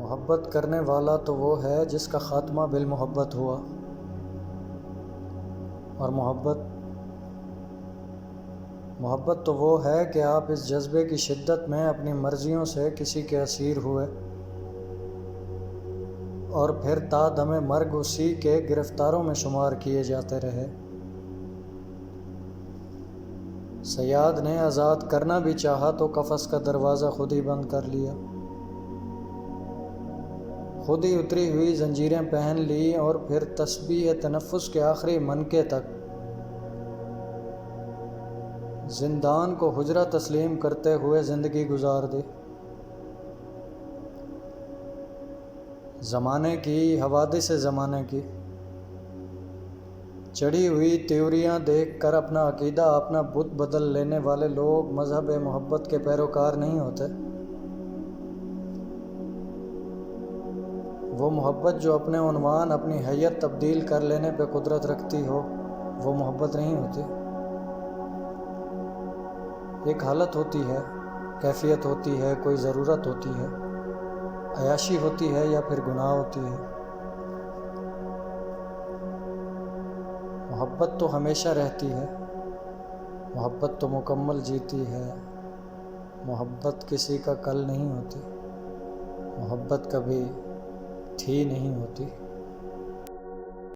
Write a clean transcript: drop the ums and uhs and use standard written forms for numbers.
محبت کرنے والا تو وہ ہے جس کا خاتمہ بالمحبت ہوا، اور محبت تو وہ ہے کہ آپ اس جذبے کی شدت میں اپنی مرضیوں سے کسی کے اسیر ہوئے اور پھر تا دم مرگ اسی کے گرفتاروں میں شمار کیے جاتے رہے۔ صیاد نے آزاد کرنا بھی چاہا تو قفس کا دروازہ خود ہی بند کر لیا، خود ہی اتری ہوئی زنجیریں پہن لی اور پھر تسبیح تنفس کے آخری منکے تک زندان کو حجرہ تسلیم کرتے ہوئے زندگی گزار دی۔ زمانے کی حوادث زمانے کی چڑھی ہوئی تیوریاں دیکھ کر اپنا عقیدہ اپنا بت بدل لینے والے لوگ مذہب محبت کے پیروکار نہیں ہوتے۔ وہ محبت جو اپنے عنوان اپنی حیت تبدیل کر لینے پہ قدرت رکھتی ہو وہ محبت نہیں ہوتی۔ ایک حالت ہوتی ہے، کیفیت ہوتی ہے، کوئی ضرورت ہوتی ہے، عیاشی ہوتی ہے یا پھر گناہ ہوتی ہے۔ محبت تو ہمیشہ رہتی ہے، محبت تو مکمل جیتی ہے، محبت کسی کا کل نہیں ہوتی، محبت کبھی تھی نہیں ہوتی۔